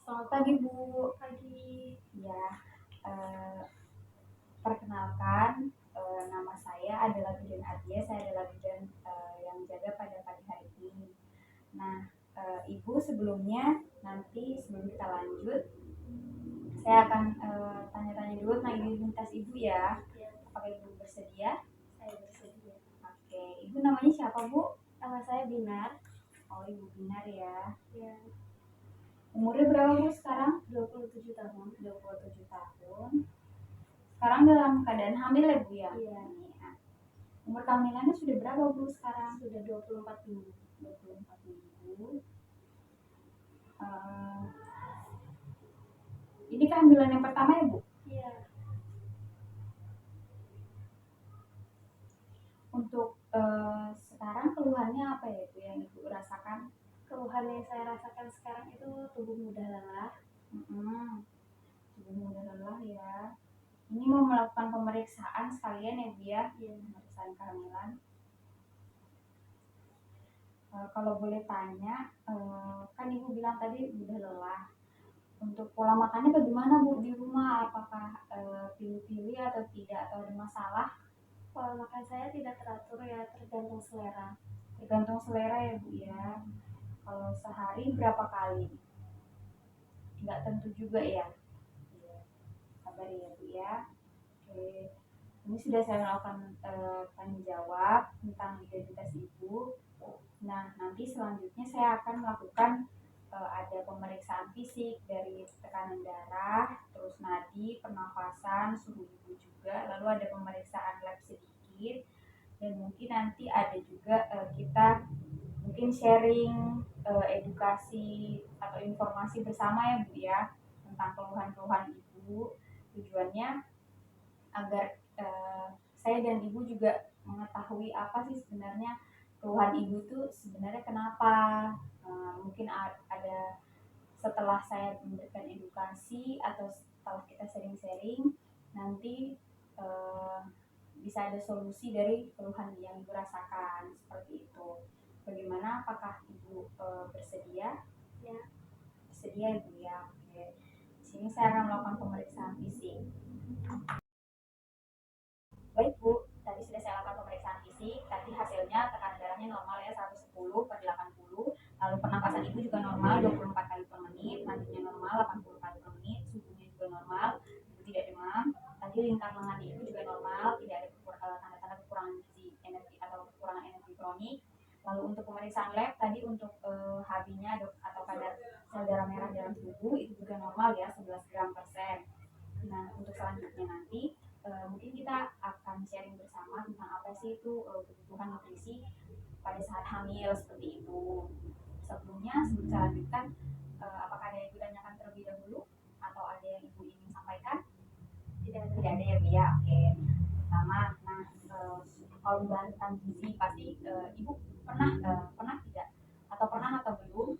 Selamat pagi Bu. Pagi. Ya, eh, perkenalkan, nama saya adalah Bidan Adia. Saya adalah bidan yang jaga pada pagi hari ini. Nah, Ibu sebelumnya, nanti sebelum kita lanjut, saya akan tanya-tanya dulu tentang identitas Ibu ya. Ya, Apakah Ibu bersedia? saya bersedia. Oke, Ibu namanya siapa Bu? Nama saya Binar. Oh, Ibu Binar ya. Ya, Umurnya berapa Bu sekarang? 27 tahun. 27 tahun. Sekarang dalam keadaan hamil ya Bu ya? Iya. Umur kehamilannya sudah berapa Bu sekarang? Sudah 24 minggu. 24 minggu. Eh, ini kehamilan yang pertama ya Bu? Iya. Untuk sekarang keluhannya apa ya Bu yang Ibu rasakan? Keluhan yang saya rasakan sekarang itu tubuh mudah lelah. Tubuh mudah lelah ya. Ini mau melakukan pemeriksaan sekalian ya Bu ya? Iya. Pemeriksaan kehamilan. Kalau boleh tanya, kan Ibu bilang tadi mudah lelah. Untuk pola makannya bagaimana Bu di rumah? Apakah pilih-pilih atau tidak atau ada masalah? Pola makan saya tidak teratur ya, tergantung selera. Tergantung selera ya Bu ya. Kalau sehari berapa kali? Nggak tentu juga ya. Iya, sabar ya Bu ya. Oke, ini sudah saya melakukan tanya jawab tentang identitas Ibu. Nah, nanti selanjutnya saya akan melakukan ada pemeriksaan fisik dari tekanan darah, terus nadi, pernafasan, suhu ibu juga, lalu ada pemeriksaan lab sedikit, dan mungkin nanti ada juga kita mungkin sharing edukasi atau informasi bersama ya Bu ya tentang keluhan-keluhan Ibu. Tujuannya agar saya dan Ibu juga mengetahui apa sih sebenarnya keluhan Ibu tuh sebenarnya kenapa. Mungkin ada setelah saya memberikan edukasi atau setelah kita sharing-sharing nanti eh, bisa ada solusi dari keluhan yang Ibu rasakan seperti itu. Bagaimana? Apakah Ibu bersedia? Ya. Bersedia Ibu ya. Oke. Di sini saya akan melakukan pemeriksaan fisik. Baik Bu, tadi sudah saya lakukan pemeriksaan fisik. Tadi hasilnya tekanan darahnya normal ya 110/80. Lalu pernapasan Ibu juga normal 24 kali per menit, nadinya normal 80 kali per menit, suhunya juga normal, Ibu tidak demam. Tadi lingkar lengan Ibu juga normal, tidak ada tanda-tanda kekurangan gizi energi atau kekurangan energi kronik. Lalu untuk pemeriksaan lab tadi untuk HB-nya atau kadar sel darah merah dalam tubuh itu juga normal ya 11 gram per sen. Nah untuk selanjutnya nanti mungkin kita akan sharing bersama tentang apa sih itu kebutuhan nutrisi pada saat hamil seperti itu. Sebelumnya sebelum saya lanjutkan, apakah ada yang ibu tanyakan terlebih dahulu atau ada yang ibu ingin sampaikan? Tidak ada ya Bu ya. Oke. Pertama, nah kalau membahas tentang gizi pasti ibu pernah tidak atau pernah atau belum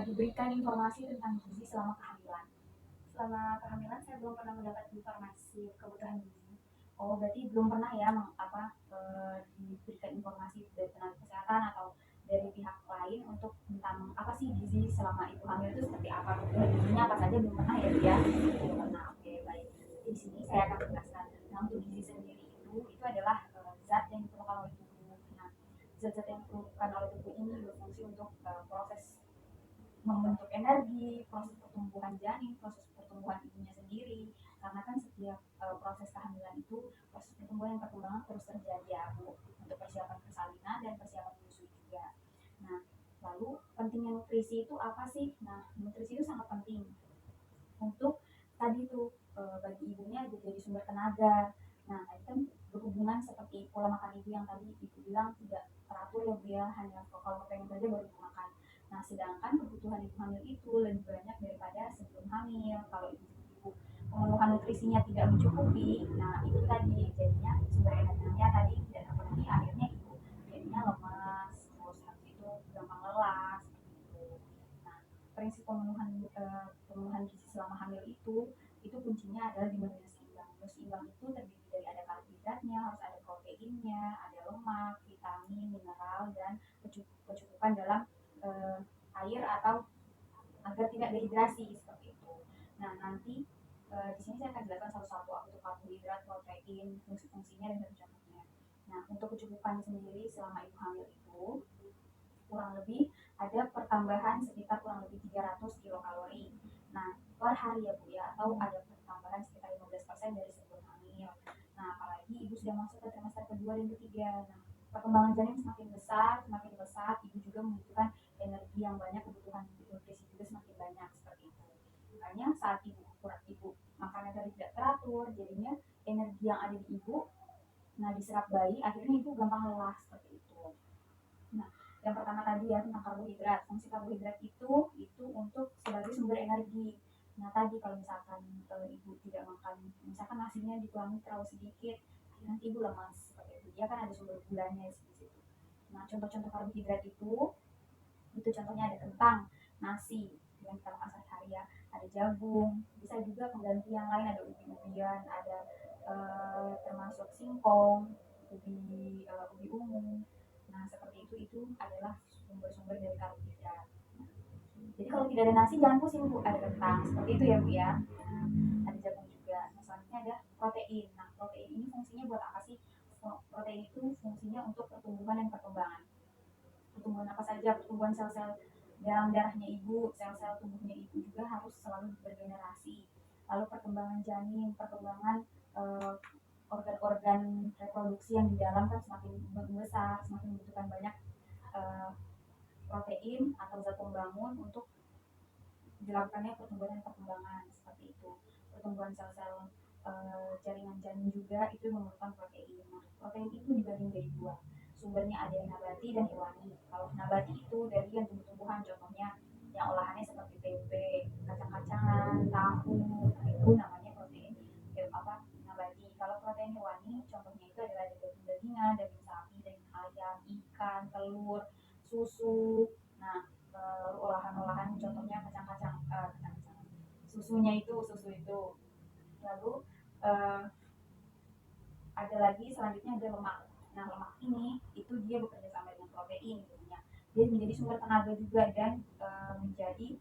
diberikan informasi tentang gizi selama kehamilan? Selama kehamilan saya belum pernah mendapat informasi kebutuhan gizi. Oh, berarti belum pernah ya diberikan informasi dari tenaga kesehatan atau dari pihak lain untuk tentang apa sih gizi selama ibu hamil itu seperti apa, kebutuhan gizinya apa saja belum pernah ya Bu ya? Belum pernah. Oke, baik. Jadi di sini saya akan menjelaskan. Nah, untuk gizi sendiri itu adalah zat yang diperlukan oleh tubuh. Nah, zat-zat yang diperlukan oleh tubuh ini berfungsi untuk proses membentuk energi, proses pertumbuhan janin, proses pertumbuhan ibunya sendiri. Karena kan setiap proses kehamilan itu proses pertumbuhan dan perkembangan terus terjadi ya Bu, untuk persiapan persalinan dan persiapan menyusui juga. Nah, lalu pentingnya nutrisi itu apa sih? Nah, nutrisi itu sangat penting untuk tadi tuh bagi ibunya jadi sumber tenaga. Nah, tadi kan berhubungan seperti pola makan ibu yang tadi ibu bilang tidak teratur ya Bu ya, hanya kalau pengen saja baru ibu makan. Nah, sedangkan kebutuhan ibu hamil itu lebih banyak daripada sebelum hamil. Kalau ibu pemenuhan nutrisinya tidak mencukupi, nah itu tadi jadinya sumber energinya tadi tidak terpenuhi, akhirnya ibu jadinya lemas, terus habis itu gampang lelah seperti itu. Nah, prinsip pemenuhan gizi selama hamil itu kuncinya adalah di menu seimbang. Menu seimbang itu terdiri dari ada karbohidratnya, harus ada proteinnya, ada lemak, vitamin, mineral, dan kecukupan dalam air atau agar tidak dehidrasi seperti itu. Nah nanti di sini saya akan jelaskan satu-satu apa itu karbohidrat, protein, fungsi-fungsinya dan contohnya. Nah untuk kecukupan sendiri selama ibu hamil itu kurang lebih ada pertambahan sekitar kurang lebih 300 kilokalori. Nah, per hari ya Bu ya, atau ada pertambahan sekitar 15% dari sebelum hamil. Nah, apalagi ibu sudah masuk ke trimester kedua dan ketiga. Nah, perkembangan janin semakin besar, semakin pesat, ibu juga membutuhkan energi yang banyak, kebutuhan nutrisi juga semakin banyak seperti itu. Makanya saat ibu makannya tadi tidak teratur, jadinya energi yang ada di ibu, nah diserap bayi, akhirnya ibu gampang lelah seperti itu. Nah, yang pertama tadi ya tentang karbohidrat. Fungsi karbohidrat itu untuk sebagai sumber energi. Nah, tadi kalau misalkan ibu tidak makan, misalkan nasinya dituangin terlalu sedikit, nanti ibu lemas seperti itu. Dia kan ada sumber gulanya di situ. Nah, contoh-contoh karbohidrat itu contohnya ada kentang, nasi yang kita makan sehari-hari ya, ada jagung, bisa juga pengganti yang lain, ada ubi-ubian, ada termasuk singkong, ubi ungu. Nah seperti itu adalah sumber-sumber dari karbohidrat. Jadi kalau tidak ada nasi jangan pusing Bu, ada kentang seperti itu ya Bu ya. Nah, ada jagung juga. Nah selanjutnya ada protein. Nah protein ini fungsinya buat apa sih? Protein itu fungsinya untuk pertumbuhan dan perkembangan. Pertumbuhan apa saja? Pertumbuhan sel-sel dalam darahnya ibu, sel-sel tubuhnya ibu juga harus selalu bergenerasi. Lalu perkembangan janin, perkembangan organ-organ reproduksi yang di dalam kan semakin membesar, semakin membutuhkan banyak uh, protein atau zat pembangun untuk dilakukannya pertumbuhan dan perkembangan seperti itu. Pertumbuhan sel-sel jaringan janin juga itu memerlukan protein. Nah, protein itu dibagi menjadi dua. Sumbernya ada yang nabati dan hewani. Kalau nabati itu dari yang tumbuh-tumbuhan, contohnya yang olahannya seperti tempe, kacang-kacangan, tahu, itu namanya protein nabati. Kalau protein hewani, contohnya itu adalah daging-dagingan, daging sapi, daging ayam, ikan, telur, susu. Nah, olahan-olahan contohnya susu itu lalu uh, ada lagi selanjutnya ada lemak. Nah lemak ini itu dia bekerja sama dengan protein tentunya, dia menjadi sumber tenaga juga dan menjadi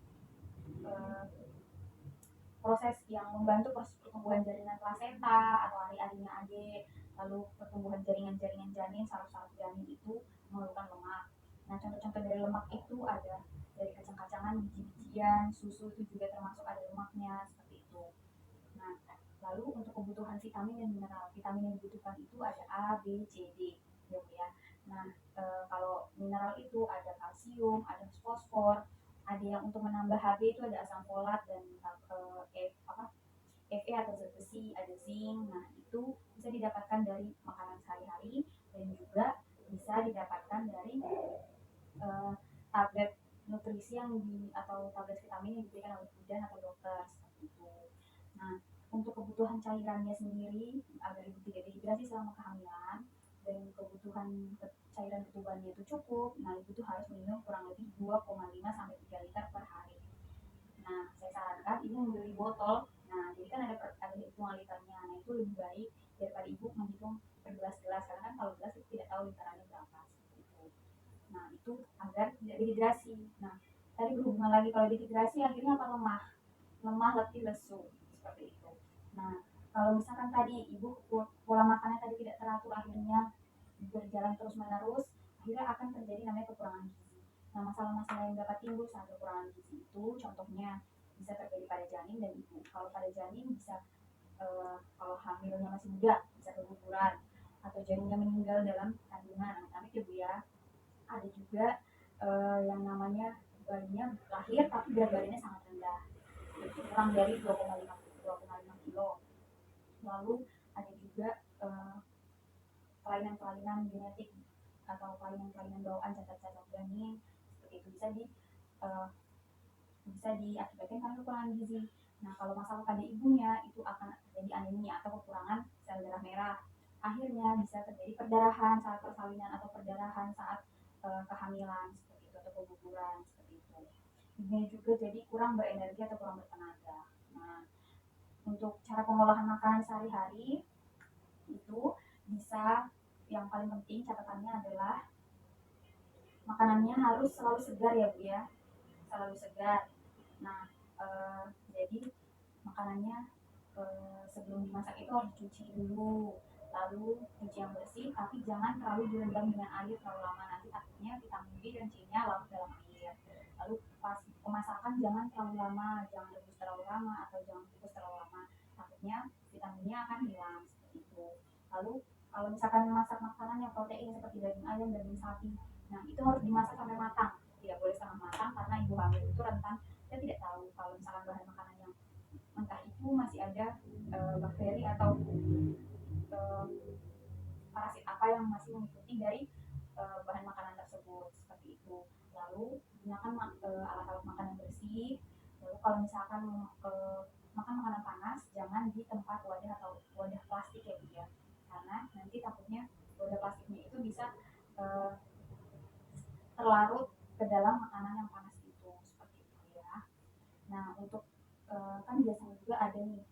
proses yang membantu proses pertumbuhan jaringan plasenta atau ari-arinya ade, lalu pertumbuhan jaringan-jaringan janin, saraf-saraf janin itu memerlukan lemak. Nah contoh-contoh dari lemak itu ada dari kacang-kacangan, biji-bijian, susu itu juga termasuk ada lemaknya seperti itu. Nah lalu untuk kebutuhan vitamin dan mineral, vitamin yang dibutuhkan itu ada A, B, C, D ya. Nah kalau mineral itu ada kalsium, ada fosfor, ada yang untuk menambah Hb itu ada asam folat dan Fe atau zat besi, ada zinc. Nah itu bisa didapatkan dari makanan sehari-hari dan juga bisa didapatkan dari tablet nutrisi atau tablet vitamin yang diberikan oleh bidan atau dokter seperti itu. Nah untuk kebutuhan cairannya sendiri agar ibu tidak dehidrasi selama kehamilan dan kebutuhan cairan ketubannya itu cukup, nah ibu tuh harus minum kurang lebih 2,5 sampai 3 liter per hari. Nah saya sarankan ibu membeli botol. Nah jadi kan ada hitungan liternya, nah itu lebih baik daripada ibu menghitung per gelas-gelas, karena kan kalau gelas itu tidak tahu literannya berapa seperti itu. Nah itu agar tidak dehidrasi. Nah tadi berhubungan lagi kalau dehidrasi akhirnya apa? Lemah, letih, lesu seperti itu. Nah kalau misalkan tadi ibu pola makannya tadi tidak teratur, akhirnya berjalan terus menerus, akhirnya akan terjadi namanya kekurangan gizi. Nah masalah-masalah yang dapat timbul saat kekurangan gizi itu contohnya bisa terjadi pada janin dan ibu. Kalau pada janin bisa kalau hamilnya masih muda bisa keguguran atau janinnya meninggal dalam kandungan, amit ya Bu ya. Ada juga yang namanya bayinya lahir tapi berat badannya sangat rendah, kurang dari 2,5 kilo. Lalu ada juga kelainan-kelainan genetik atau kelainan-kelainan bawaan cacat-cacat janin seperti itu bisa diakibatkan karena kekurangan gizi. Nah kalau masalah pada ibunya itu akan terjadi anemia atau kekurangan sel darah merah. Akhirnya bisa terjadi perdarahan saat persalinan atau perdarahan saat kehamilan seperti itu atau keguguran seperti itu. Ibunya juga jadi kurang berenergi atau kurang bertenaga. Nah untuk cara pengolahan makanan sehari-hari itu bisa, yang paling penting catatannya adalah makanannya harus selalu segar ya Bu ya, selalu segar. Nah, jadi makanannya sebelum dimasak itu harus dicuci dulu, lalu cuci yang bersih, tapi jangan terlalu direndam dengan air terlalu lama, nanti takutnya vitamin B dan C-nya larut dalam air. Lalu pas pemasakan jangan terlalu lama, jangan rebus terlalu lama atau jangan kukus terlalu lama, takutnya vitaminnya akan hilang seperti itu. Lalu kalau misalkan masak makanan yang protein seperti daging ayam, daging sapi, nah itu harus dimasak sampai matang, tidak boleh setengah matang karena ibu hamil itu rentan. Kita tidak tahu kalau misalkan bahan makanan yang entah itu masih ada bakteri atau parasit apa yang masih mengikuti dari bahan makanan tersebut seperti itu. Lalu gunakan alat-alat makan yang bersih. Lalu kalau misalkan makan makanan panas, jangan di tempat wadah atau wadah plastik ya Bu ya, karena nanti takutnya wadah plastiknya itu bisa eh, terlarut ke dalam makanan yang panas itu seperti itu ya. Nah untuk kan biasanya juga ada nih,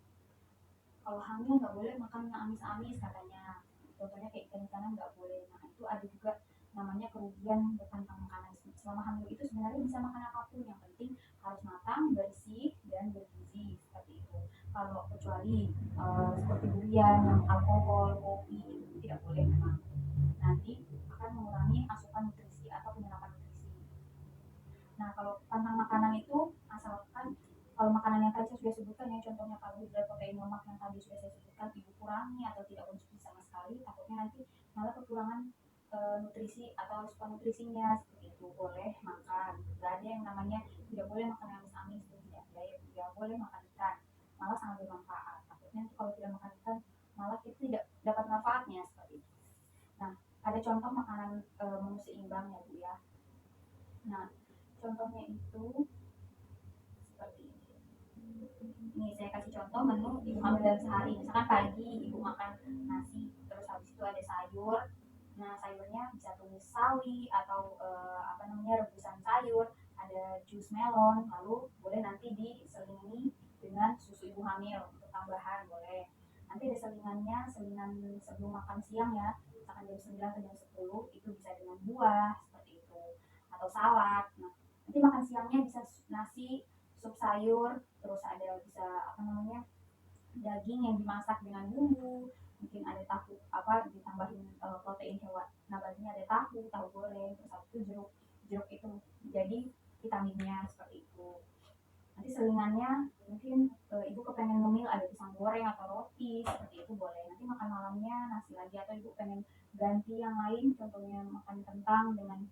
kalau hamil nggak boleh makan yang amis-amis katanya, contohnya kayak ikan-ikanan nggak boleh. Nah itu ada juga namanya kerugian tentang makanan. Selama hamil itu sebenarnya bisa makan apapun, yang penting harus matang, bersih, dan bergizi seperti itu. Kalau kecuali seperti durian yang alkohol, kopi itu tidak boleh memang, nanti akan mengurangi asupan nutrisi atau penyerapan nutrisi. Nah, kalau tentang makanan itu, asalkan kalau makanan yang tadi saya sudah sebutkan ya, contohnya karbohidrat, protein, lemak yang tadi sudah saya sebutkan, ibu kurangi atau tidak konsumsi sama sekali, takutnya nanti malah kekurangan nutrisi atau asupan nutrisinya seperti itu. Boleh makan, nggak ada yang namanya tidak boleh makan yang amis-amis, itu tidak ada ya, tidak boleh makan ikan, malah sangat bermanfaat. Takutnya nanti kalau tidak makan ikan, malah kita tidak dapat manfaatnya seperti itu. Nah, ada contoh makanan menu seimbang ya Bu ya. Nah, contohnya itu seperti ini. Ini saya kasih contoh menu ibu hamil dalam sehari. Misalkan pagi ibu makan nasi, terus habis itu ada sayur. Nah sayurnya bisa tumis sawi atau apa namanya rebusan sayur, ada jus melon, lalu boleh nanti diselingi dengan susu ibu hamil untuk tambahan boleh. Nanti ada selingannya, selingan sebelum makan siang ya, misalkan jam 9 atau jam 10 itu bisa dengan buah seperti itu atau salad. Nah, nanti makan siangnya bisa nasi, sup sayur, terus ada bisa apa namanya daging yang dimasak dengan bumbu, mungkin ada tahu apa ditambahin protein hewan nabatinya, ada tahu goreng, terus habis itu jeruk, jeruk itu jadi vitaminnya seperti itu. Nanti selingannya mungkin ibu kepengen ngemil ada pisang goreng atau roti seperti itu boleh. Nanti makan malamnya nasi lagi atau ibu pengen ganti yang lain, contohnya makan kentang dengan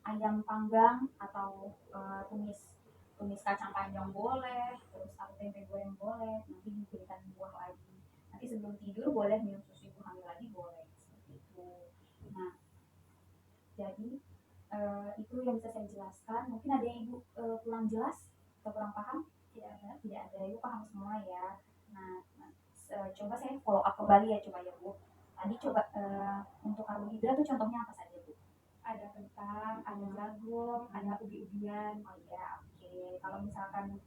ayam panggang atau tumis tumis kacang panjang boleh, terus atau tempe goreng boleh, nanti diberikan buah lagi. Nanti sebelum tidur boleh minum susu ibu hamil lagi boleh seperti itu. Nah, jadi itu yang bisa saya jelaskan. Mungkin ada yang ibu kurang jelas atau kurang paham? Tidak ada, ibu paham semua ya. Nah, coba saya follow up kembali ya coba ya Bu. Tadi coba untuk karbohidrat itu contohnya apa saja Bu? Ada kentang, ada jagung, ada ubi-ubian. Oh iya, oke. Kalau misalkan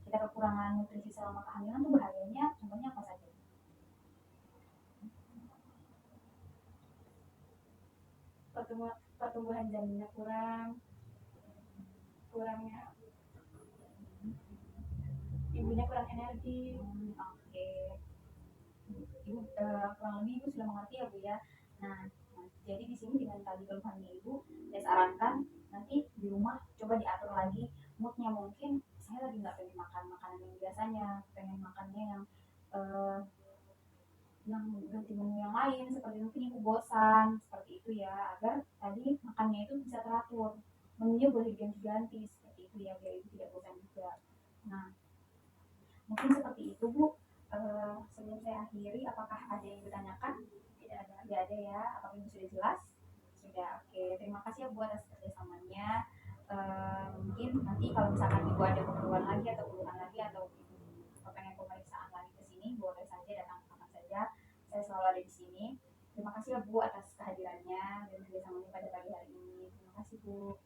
kita kekurangan nutrisi selama kehamilan tuh bahayanya contohnya apa saja? Pertumbuhan janinnya kurang, kurangnya ibunya kurang energi. Oke. Ibu kurang lebih ibu sudah mengerti ya Bu ya. Nah, jadi di sini dengan tadi keluhannya ibu, saya sarankan nanti di rumah coba diatur lagi moodnya. Mungkin saya lagi nggak pengen makan makanan yang biasanya, pengen makannya yang ganti menu yang lain, seperti mungkin ibu bosan seperti itu ya, agar tadi makannya itu bisa teratur, menunya boleh diganti-ganti seperti itu ya, biar ibu tidak bosan juga. Nah mungkin seperti itu Bu. Sebelum saya akhiri, apakah ada yang ditanyakan? Tidak ada ya, apakah ibu sudah jelas? Sudah, oke. Terima kasih ya Bu atas kerjasamanya. Mungkin nanti kalau misalkan ibu ada keperluan lagi atau keluhan lagi atau ibu pengen pemeriksaan lagi ke sini, boleh saja datang kapan saja. Saya selalu ada di sini. Terima kasih ya Bu atas kehadirannya dan kerjasamanya pada pagi hari ini. Terima kasih Bu.